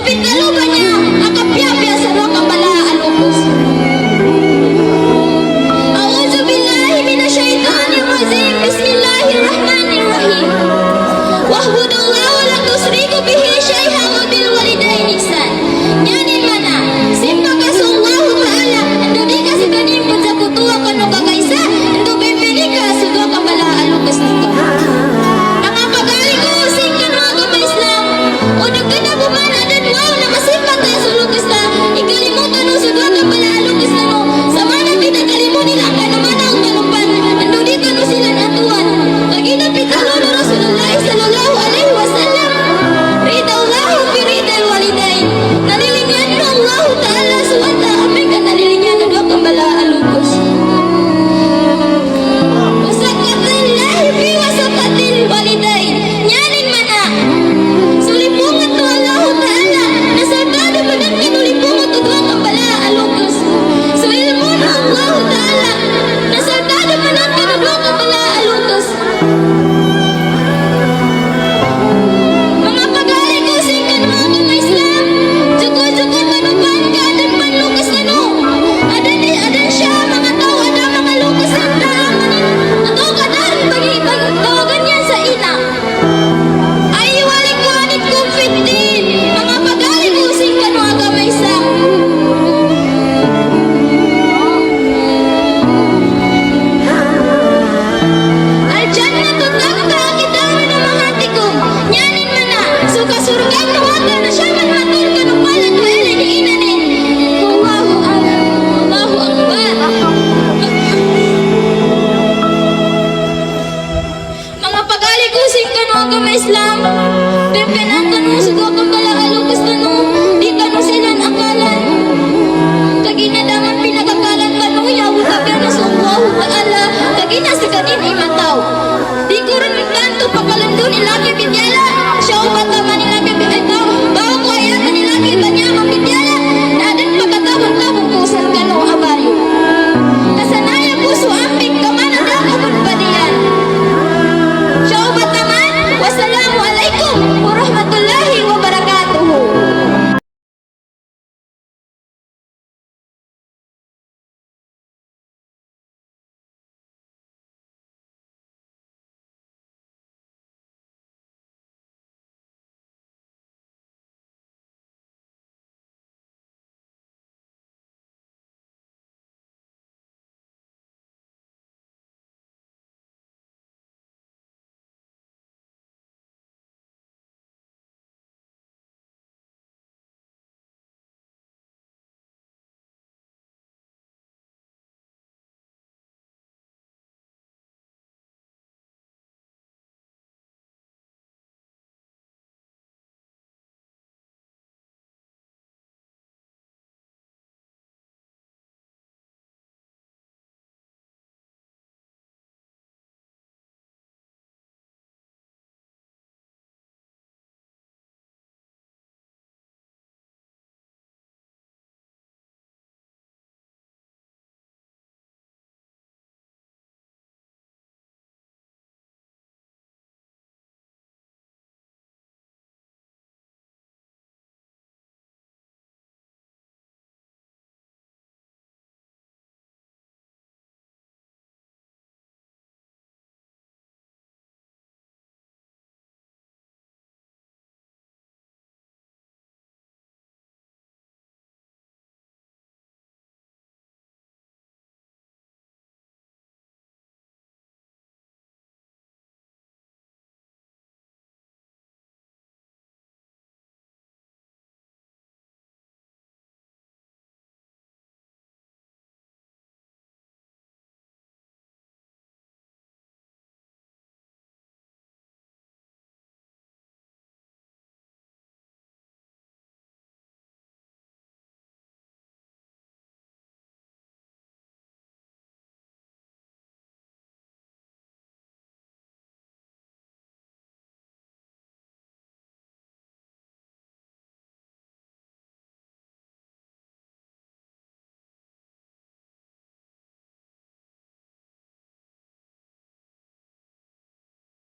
ipintaluban niya akapyapya sa duha ka balaalukos. A'udzu billahi minasyaitonir rajim. Bismillahirrahmanirrahim. Wa'budullaha wa la tusyriku bihi syai'an wa bil walidaini ihsan. Nyanin mana simba kasallahu ta'ala ando di ka siganin pud sa kutuwa kanu kagaisa ando bibili ka sa duha ka balaalukos nito. Nakakagali ko sing kanu agama Islam o nagkanabuman